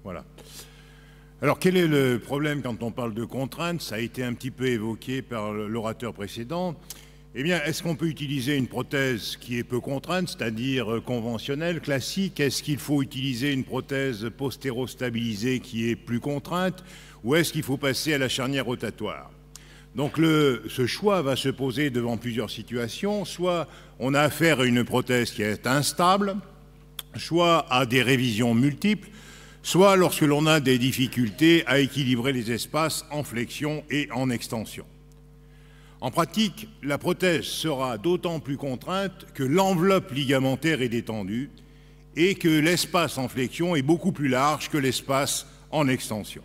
Voilà. Alors, quel est le problème quand on parle de contraintes? Ça a été un petit peu évoqué par l'orateur précédent. Eh bien, est-ce qu'on peut utiliser une prothèse qui est peu contrainte, c'est-à-dire conventionnelle, classique? Est-ce qu'il faut utiliser une prothèse postéro-stabilisée qui est plus contrainte? Ou est-ce qu'il faut passer à la charnière rotatoire? Donc ce choix va se poser devant plusieurs situations. Soit on a affaire à une prothèse qui est instable, soit à des révisions multiples, soit lorsque l'on a des difficultés à équilibrer les espaces en flexion et en extension. En pratique, la prothèse sera d'autant plus contrainte que l'enveloppe ligamentaire est détendue et que l'espace en flexion est beaucoup plus large que l'espace en extension.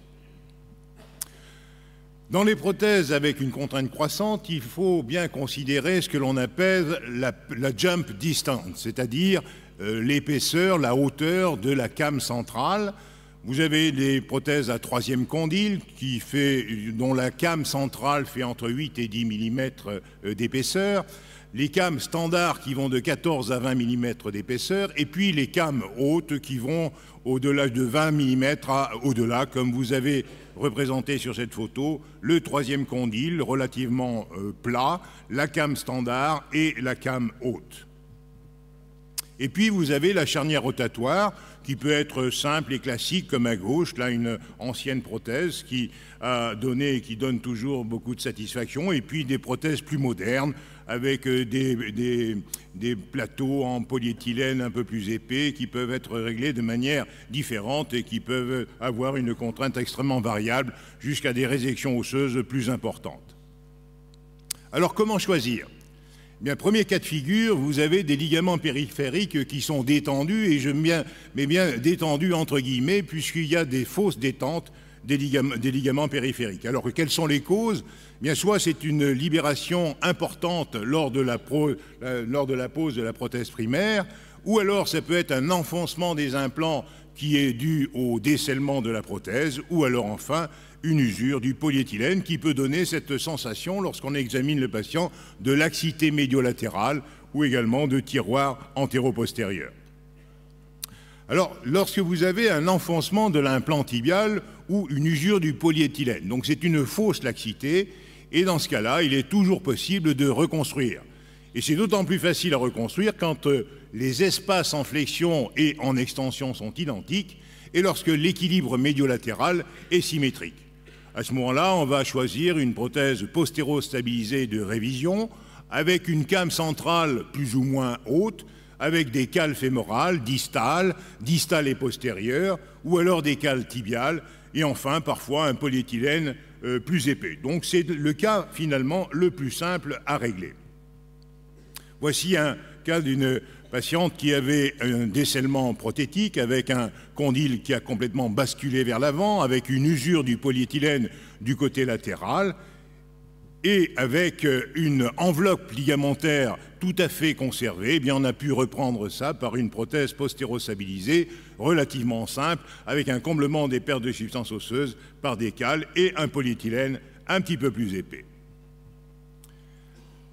Dans les prothèses avec une contrainte croissante, il faut bien considérer ce que l'on appelle la jump distance, c'est-à-dire l'épaisseur, la hauteur de la came centrale. Vous avez des prothèses à troisième condyle dont la came centrale fait entre 8 et 10 mm d'épaisseur, les cames standards qui vont de 14 à 20 mm d'épaisseur, et puis les cames hautes qui vont au-delà de 20 mm au-delà, comme vous avez représenté sur cette photo, le troisième condyle relativement plat, la came standard et la came haute. Et puis vous avez la charnière rotatoire qui peut être simple et classique comme à gauche, là une ancienne prothèse qui a donné et qui donne toujours beaucoup de satisfaction, et puis des prothèses plus modernes avec des plateaux en polyéthylène un peu plus épais qui peuvent être réglés de manière différente et qui peuvent avoir une contrainte extrêmement variable jusqu'à des résections osseuses plus importantes. Alors comment choisir ? Bien, premier cas de figure, vous avez des ligaments périphériques qui sont détendus, et je mets bien détendus entre guillemets, puisqu'il y a des fausses détentes des ligaments périphériques. Alors, quelles sont les causes? Bien, soit c'est une libération importante lors de la pose de la prothèse primaire, ou alors ça peut être un enfoncement des implants qui est dû au décèlement de la prothèse, ou alors enfin une usure du polyéthylène qui peut donner cette sensation lorsqu'on examine le patient de laxité médio-latérale ou également de tiroir antéro-postérieur. Alors, lorsque vous avez un enfoncement de l'implant tibial ou une usure du polyéthylène, donc c'est une fausse laxité, et dans ce cas-là, il est toujours possible de reconstruire. Et c'est d'autant plus facile à reconstruire quand les espaces en flexion et en extension sont identiques et lorsque l'équilibre médio-latéral est symétrique. À ce moment-là, on va choisir une prothèse postéro-stabilisée de révision avec une came centrale plus ou moins haute, avec des cales fémorales, distales et postérieures, ou alors des cales tibiales, et enfin parfois un polyéthylène plus épais. Donc c'est le cas finalement le plus simple à régler. Voici un cas d'une patiente qui avait un décèlement prothétique avec un condyle qui a complètement basculé vers l'avant, avec une usure du polyéthylène du côté latéral et avec une enveloppe ligamentaire tout à fait conservée. Eh bien, on a pu reprendre ça par une prothèse postéro-stabilisée relativement simple avec un comblement des pertes de substance osseuse par des cales et un polyéthylène un petit peu plus épais.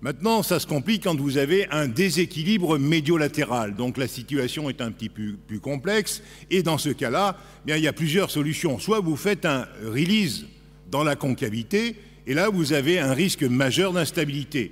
Maintenant, ça se complique quand vous avez un déséquilibre médio-latéral. Donc la situation est un petit peu plus complexe. Et dans ce cas-là, il y a plusieurs solutions. Soit vous faites un release dans la concavité, et là vous avez un risque majeur d'instabilité.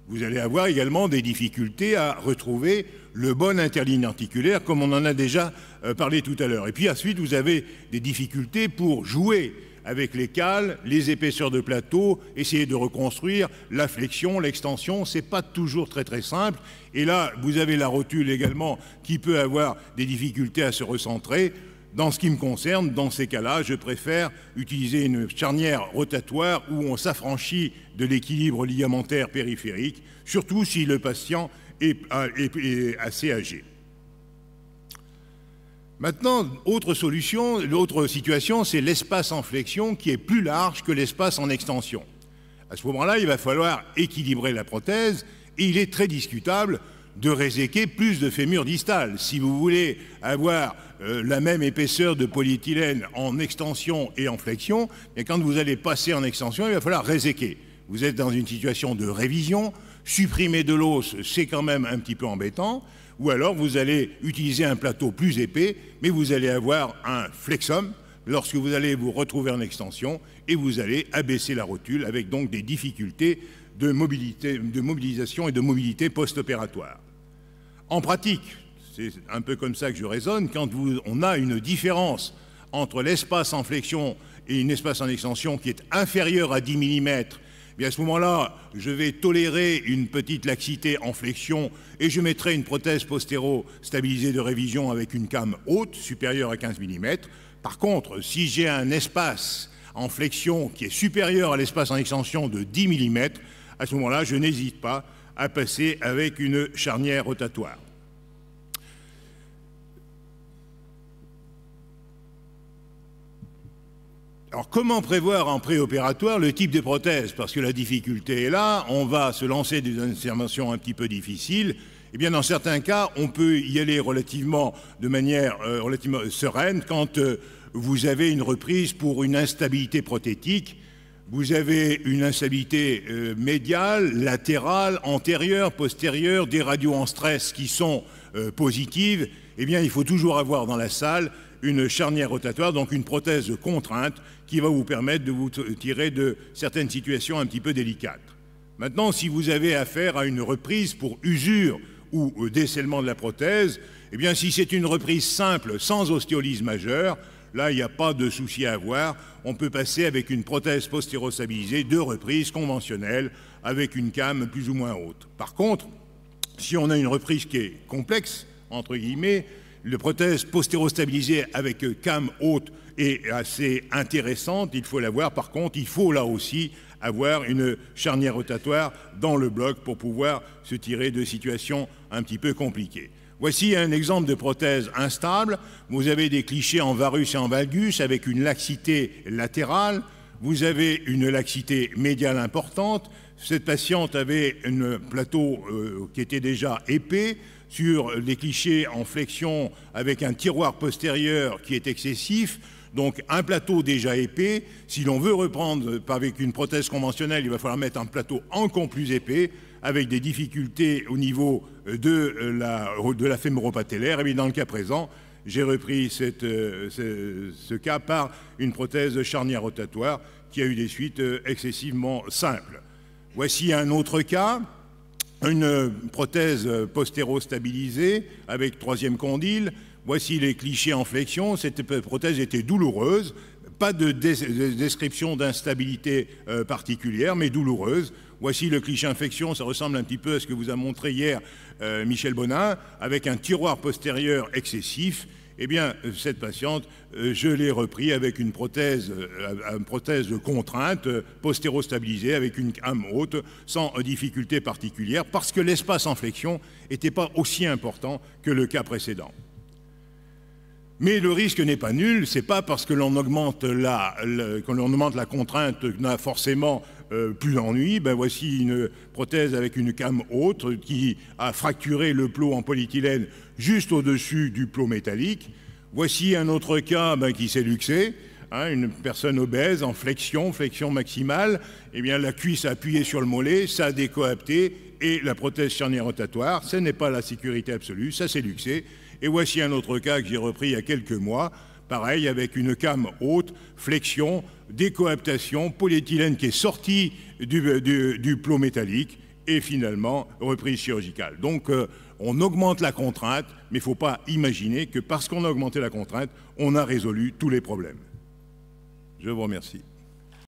Vous allez avoir également des difficultés à retrouver le bon interligne articulaire, comme on en a déjà parlé tout à l'heure. Et puis ensuite, vous avez des difficultés pour jouer avec les cales, les épaisseurs de plateau, essayer de reconstruire la flexion, l'extension, c'est pas toujours très simple. Et là, vous avez la rotule également qui peut avoir des difficultés à se recentrer. Dans ce qui me concerne, dans ces cas-là, je préfère utiliser une charnière rotatoire où on s'affranchit de l'équilibre ligamentaire périphérique, surtout si le patient est assez âgé. Maintenant, autre situation, c'est l'espace en flexion qui est plus large que l'espace en extension. À ce moment-là, il va falloir équilibrer la prothèse et il est très discutable de réséquer plus de fémur distal. Si vous voulez avoir la même épaisseur de polyéthylène en extension et en flexion, et quand vous allez passer en extension, il va falloir réséquer. Vous êtes dans une situation de révision, supprimer de l'os, c'est quand même un petit peu embêtant. Ou alors vous allez utiliser un plateau plus épais, mais vous allez avoir un flexum lorsque vous allez vous retrouver en extension et vous allez abaisser la rotule avec donc des difficultés de mobilisation et de mobilité post-opératoire. En pratique, c'est un peu comme ça que je raisonne, quand on a une différence entre l'espace en flexion et un espace en extension qui est inférieur à 10 mm, bien à ce moment-là, je vais tolérer une petite laxité en flexion et je mettrai une prothèse postéro-stabilisée de révision avec une came haute, supérieure à 15 mm. Par contre, si j'ai un espace en flexion qui est supérieur à l'espace en extension de 10 mm, à ce moment-là, je n'hésite pas à passer avec une charnière rotatoire. Alors, comment prévoir en préopératoire le type de prothèse? Parce que la difficulté est là, on va se lancer des interventions un petit peu difficiles. Eh bien, dans certains cas, on peut y aller de manière relativement sereine quand vous avez une reprise pour une instabilité prothétique. Vous avez une instabilité médiale, latérale, antérieure, postérieure, des radios en stress qui sont positives. Eh bien, il faut toujours avoir dans la salle une charnière rotatoire, donc une prothèse de contrainte qui va vous permettre de vous tirer de certaines situations un petit peu délicates. Maintenant, si vous avez affaire à une reprise pour usure ou décèlement de la prothèse, eh bien, si c'est une reprise simple, sans ostéolyse majeure, là, il n'y a pas de souci à avoir. On peut passer avec une prothèse postéro-stabilisée de reprise conventionnelle avec une came plus ou moins haute. Par contre, si on a une reprise qui est complexe, entre guillemets, la prothèse postéro-stabilisée avec came haute est assez intéressante, il faut l'avoir. Par contre, il faut là aussi avoir une charnière rotatoire dans le bloc pour pouvoir se tirer de situations un petit peu compliquées. Voici un exemple de prothèse instable. Vous avez des clichés en varus et en valgus avec une laxité latérale. Vous avez une laxité médiale importante. Cette patiente avait un plateau qui était déjà épais, sur des clichés en flexion avec un tiroir postérieur qui est excessif, donc un plateau déjà épais. Si l'on veut reprendre avec une prothèse conventionnelle, il va falloir mettre un plateau encore plus épais, avec des difficultés au niveau de la fémoro-patellaire. Et bien dans le cas présent, j'ai repris ce cas par une prothèse charnière rotatoire qui a eu des suites excessivement simples. Voici un autre cas. Une prothèse postéro-stabilisée avec troisième condyle. Voici les clichés en flexion. Cette prothèse était douloureuse. Pas de description d'instabilité particulière, mais douloureuse. Voici le cliché en flexion. Ça ressemble un petit peu à ce que vous a montré hier Michel Bonin, avec un tiroir postérieur excessif. Eh bien, cette patiente, je l'ai repris avec une prothèse de contrainte, postéro-stabilisée, avec une came haute, sans difficulté particulière, parce que l'espace en flexion n'était pas aussi important que le cas précédent. Mais le risque n'est pas nul, c'est pas parce que l'on augmente la contrainte qu'on a forcément plus d'ennui. Ben voici une prothèse avec une came haute qui a fracturé le plot en polyéthylène juste au-dessus du plot métallique. Voici un autre cas qui s'est luxé, une personne obèse en flexion maximale. Eh bien, la cuisse a appuyé sur le mollet, ça a décoapté et la prothèse charnière rotatoire, ce n'est pas la sécurité absolue, ça s'est luxé. Et voici un autre cas que j'ai repris il y a quelques mois, pareil, avec une came haute, flexion, décoaptation, polyéthylène qui est sorti du plot métallique et finalement reprise chirurgicale. Donc on augmente la contrainte, mais il ne faut pas imaginer que parce qu'on a augmenté la contrainte, on a résolu tous les problèmes. Je vous remercie.